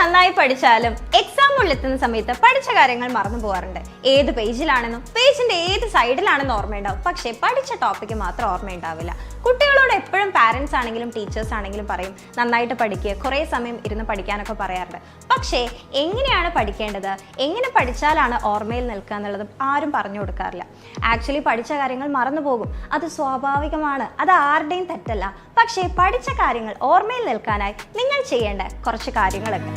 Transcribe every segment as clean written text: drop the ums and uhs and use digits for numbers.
നന്നായി പഠിച്ചാലും എക്സാം ഉള്ളെത്തുന്ന സമയത്ത് പഠിച്ച കാര്യങ്ങൾ മറന്നു പോകാറുണ്ട്. ഏത് പേജിലാണെന്നും പേജിന്റെ ഏത് സൈഡിലാണെന്നും ഓർമ്മയുണ്ടാവും, പക്ഷേ പഠിച്ച ടോപ്പിക്ക് മാത്രം ഓർമ്മയുണ്ടാവില്ല. കുട്ടികളോട് എപ്പോഴും പാരന്റ്സ് ആണെങ്കിലും ടീച്ചേഴ്സ് ആണെങ്കിലും പറയും നന്നായിട്ട് പഠിക്കുക, കുറേ സമയം ഇരുന്ന് പഠിക്കാനൊക്കെ പറയാറുണ്ട്. പക്ഷേ എങ്ങനെയാണ് പഠിക്കേണ്ടത്, എങ്ങനെ പഠിച്ചാലാണ് ഓർമ്മയിൽ നിൽക്കുക എന്നുള്ളത് ആരും പറഞ്ഞു കൊടുക്കാറില്ല. ആക്ച്വലി പഠിച്ച കാര്യങ്ങൾ മറന്നു പോകും, അത് സ്വാഭാവികമാണ്, അത് ആരുടെയും തെറ്റല്ല. പക്ഷേ പഠിച്ച കാര്യങ്ങൾ ഓർമ്മയിൽ നിൽക്കാനായി നിങ്ങൾ ചെയ്യേണ്ട കുറച്ച് കാര്യങ്ങളുണ്ട്.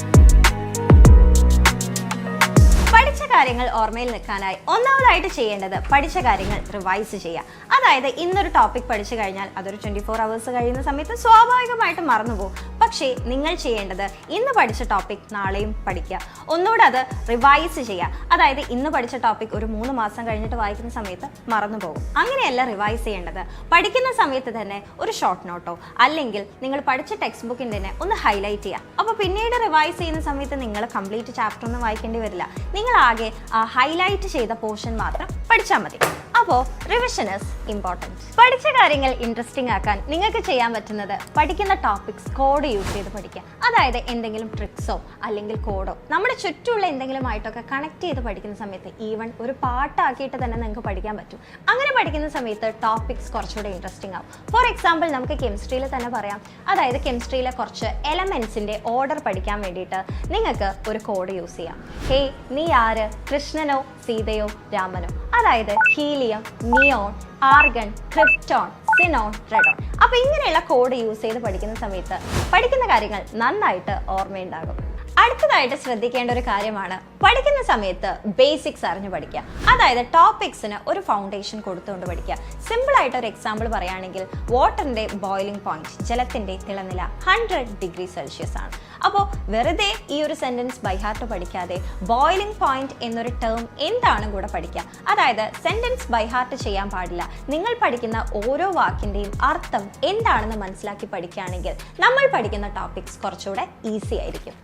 പഠിച്ച കാര്യങ്ങൾ ഓർമ്മയിൽ നിൽക്കാനായി ഒന്നാമതായിട്ട് ചെയ്യേണ്ടത് പഠിച്ച കാര്യങ്ങൾ റിവൈസ് ചെയ്യുക. അതായത് ഇന്നൊരു ടോപ്പിക് പഠിച്ചു കഴിഞ്ഞാൽ അതൊരു 24 hours കഴിയുന്ന സമയത്ത് സ്വാഭാവികമായിട്ട് മറന്നുപോകും. പക്ഷേ നിങ്ങൾ ചെയ്യേണ്ടത് ഇന്ന് പഠിച്ച ടോപ്പിക് നാളെയും പഠിക്കുക, ഒന്നുകൂടെ അത് റിവൈസ് ചെയ്യുക. അതായത് ഇന്ന് പഠിച്ച ടോപ്പിക് ഒരു 3 മാസം കഴിഞ്ഞിട്ട് വായിക്കുന്ന സമയത്ത് മറന്നുപോകും. അങ്ങനെയല്ല റിവൈസ് ചെയ്യേണ്ടത്. പഠിക്കുന്ന സമയത്ത് തന്നെ ഒരു ഷോർട്ട് നോട്ടോ അല്ലെങ്കിൽ നിങ്ങൾ പഠിച്ച ടെക്സ്റ്റ് ബുക്കിൻ്റെ തന്നെ ഒന്ന് ഹൈലൈറ്റ് ചെയ്യുക. അപ്പോൾ പിന്നീട് റിവൈസ് ചെയ്യുന്ന സമയത്ത് നിങ്ങൾ കംപ്ലീറ്റ് ചാപ്റ്റർ ഒന്നും വായിക്കേണ്ടി വരില്ല. നിങ്ങൾ ആകെ ആ ഹൈലൈറ്റ് ചെയ്ത പോർഷൻ മാത്രം പഠിച്ചാൽ മതി. അപ്പോൾ റിവിഷൻ ഇസ് ഇമ്പോർട്ടൻറ്റ്. പഠിച്ച കാര്യങ്ങൾ ഇൻട്രസ്റ്റിംഗ് ആക്കാൻ നിങ്ങൾക്ക് ചെയ്യാൻ പറ്റുന്നത് പഠിക്കുന്ന ടോപ്പിക്സ് കോഡ് യൂസ് ചെയ്ത് പഠിക്കുക. അതായത് എന്തെങ്കിലും ട്രിക്സോ അല്ലെങ്കിൽ കോഡോ നമ്മുടെ ചുറ്റുമുള്ള എന്തെങ്കിലുമായിട്ടൊക്കെ കണക്ട് ചെയ്ത് പഠിക്കുന്ന സമയത്ത് ഈവൻ ഒരു പാട്ടാക്കിയിട്ട് തന്നെ നിങ്ങൾക്ക് പഠിക്കാൻ പറ്റും. അങ്ങനെ പഠിക്കുന്ന സമയത്ത് ടോപ്പിക്സ് കുറച്ചുകൂടെ ഇൻട്രസ്റ്റിംഗ് ആവും. ഫോർ എക്സാമ്പിൾ നമുക്ക് കെമിസ്ട്രിയിൽ തന്നെ പറയാം. അതായത് കെമിസ്ട്രിയിലെ കുറച്ച് എലമെന്റ്സിന്റെ ഓർഡർ പഠിക്കാൻ വേണ്ടിയിട്ട് നിങ്ങൾക്ക് ഒരു കോഡ് യൂസ് ചെയ്യാം. ഹേ നീ ആര്, കൃഷ്ണനോ സീതയോ രാമനോ? അതായത് helium, neon, argon, krypton, xenon, റെഡോൺ. അപ്പൊ ഇങ്ങനെയുള്ള കോഡ് യൂസ് ചെയ്ത് പഠിക്കുന്ന സമയത്ത് പഠിക്കുന്ന കാര്യങ്ങൾ നന്നായിട്ട് ഓർമ്മയുണ്ടാകും. അടുത്തതായിട്ട് ശ്രദ്ധിക്കേണ്ട ഒരു കാര്യമാണ് പഠിക്കുന്ന സമയത്ത് ബേസിക്സ് അറിഞ്ഞു പഠിക്കുക. അതായത് ടോപ്പിക്സിന് ഒരു ഫൗണ്ടേഷൻ കൊടുത്തുകൊണ്ട് പഠിക്കുക. സിമ്പിൾ ആയിട്ട് ഒരു എക്സാമ്പിൾ പറയുകയാണെങ്കിൽ വാട്ടറിന്റെ ബോയിലിംഗ് പോയിന്റ്, ജലത്തിന്റെ തിളനില 100 degree Celsius ആണ്. അപ്പോൾ വെറുതെ ഈ ഒരു സെന്റൻസ് ബൈ ഹാർട്ട് പഠിക്കാതെ ബോയിലിംഗ് പോയിന്റ് എന്നൊരു ടേം എന്താണ് കൂടെ പഠിക്കുക. അതായത് സെന്റൻസ് ബൈ ഹാർട്ട് ചെയ്യാൻ പാടില്ല. നിങ്ങൾ പഠിക്കുന്ന ഓരോ വാക്കിന്റെയും അർത്ഥം എന്താണെന്ന് മനസ്സിലാക്കി പഠിക്കുകയാണെങ്കിൽ നമ്മൾ പഠിക്കുന്ന ടോപ്പിക്സ് കുറച്ചുകൂടെ ഈസി ആയിരിക്കും.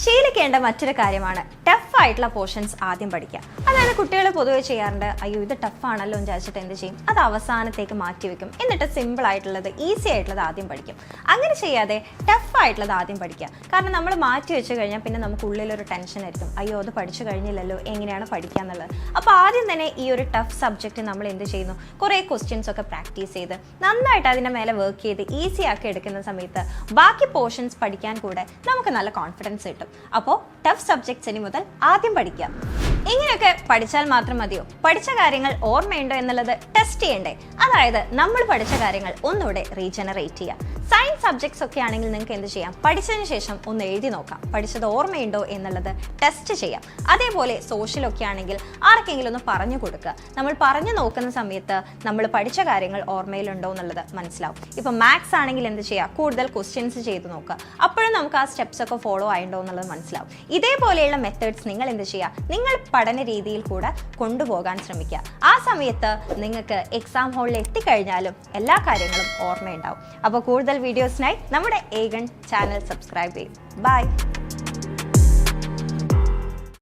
ശീലിക്കേണ്ട മറ്റൊരു കാര്യമാണ് ടഫ് ആയിട്ടുള്ള പോർഷൻസ് ആദ്യം പഠിക്കുക. അതായത് കുട്ടികൾ പൊതുവെ ചെയ്യാറുണ്ട്, അയ്യോ ഇത് ടഫ് ആണല്ലോ എന്ന് വിചാരിച്ചിട്ട് എന്ത് ചെയ്യും, അത് അവസാനത്തേക്ക് മാറ്റിവെക്കും. എന്നിട്ട് സിമ്പിൾ ആയിട്ടുള്ളത് ഈസി ആയിട്ടുള്ളത് ആദ്യം പഠിക്കും. അങ്ങനെ ചെയ്യാതെ ടഫ് ആയിട്ടുള്ളത് ആദ്യം പഠിക്കുക. കാരണം നമ്മൾ മാറ്റി വെച്ച് കഴിഞ്ഞാൽ പിന്നെ നമുക്ക് ഉള്ളിലൊരു ടെൻഷൻ ആയിരിക്കും, അയ്യോ അത് പഠിച്ചു കഴിഞ്ഞില്ലല്ലോ, എങ്ങനെയാണ് പഠിക്കുക എന്നുള്ളത്. അപ്പോൾ ആദ്യം തന്നെ ഈ ഒരു ടഫ് സബ്ജക്റ്റ് നമ്മൾ എന്ത് ചെയ്യുന്നു, കുറേ ക്വസ്റ്റ്യൻസ് ഒക്കെ പ്രാക്ടീസ് ചെയ്ത് നന്നായിട്ട് അതിൻ്റെ മേലെ വർക്ക് ചെയ്ത് ഈസി ആക്കി എടുക്കുന്ന സമയത്ത് ബാക്കി പോർഷൻസ് പഠിക്കാൻ കൂടെ നമുക്ക് നല്ല കോൺഫിഡൻസ് കിട്ടും. അപ്പോൾ ടഫ് സബ്ജക്ട്സ് ഇനി മുതൽ ആദ്യം പഠിക്കുക. ഇങ്ങനെയൊക്കെ പഠിച്ചാൽ മാത്രം മതിയോ? പഠിച്ച കാര്യങ്ങൾ ഓർമ്മയുണ്ടോ എന്നുള്ളത് ടെസ്റ്റ് ചെയ്യണ്ടേ? അതായത് നമ്മൾ പഠിച്ച കാര്യങ്ങൾ ഒന്നുകൂടെ റീജനറേറ്റ് ചെയ്യുക. സയൻസ് സബ്ജക്ട്സ് ഒക്കെ ആണെങ്കിൽ നിങ്ങൾക്ക് എന്ത് ചെയ്യാം, പഠിച്ചതിന് ശേഷം ഒന്ന് എഴുതി നോക്കാം, പഠിച്ചത് ഓർമ്മയുണ്ടോ എന്നുള്ളത് ടെസ്റ്റ് ചെയ്യാം. അതേപോലെ സോഷ്യലൊക്കെ ആണെങ്കിൽ ആർക്കെങ്കിലും ഒന്ന് പറഞ്ഞു കൊടുക്കുക. നമ്മൾ പറഞ്ഞു നോക്കുന്ന സമയത്ത് നമ്മൾ പഠിച്ച കാര്യങ്ങൾ ഓർമ്മയിലുണ്ടോ എന്നുള്ളത് മനസ്സിലാവും. ഇപ്പം മാത്സ് ആണെങ്കിൽ എന്ത് ചെയ്യുക, കൂടുതൽ ക്വസ്റ്റ്യൻസ് ചെയ്ത് നോക്കുക. അപ്പോഴും നമുക്ക് ആ സ്റ്റെപ്സ് ഒക്കെ ഫോളോ ആയിട്ടുണ്ടോ എന്നുള്ളത് മനസ്സിലാവും. ഇതേപോലെയുള്ള മെത്തേഡ്സ് നിങ്ങൾ എന്ത് ചെയ്യുക, നിങ്ങൾ പഠന രീതിയിൽ കൂടെ കൊണ്ടുപോകാൻ ശ്രമിക്കുക. ആ സമയത്ത് നിങ്ങൾക്ക് എക്സാം ഹാളിൽ എത്തിക്കഴിഞ്ഞാലും എല്ലാ കാര്യങ്ങളും ഓർമ്മയുണ്ടാവും. അപ്പോൾ കൂടുതൽ വീഡിയോസിനായി നമ്മുടെ ഏഗൺ ചാനൽ സബ്സ്ക്രൈബ് ചെയ്യും. ബൈ.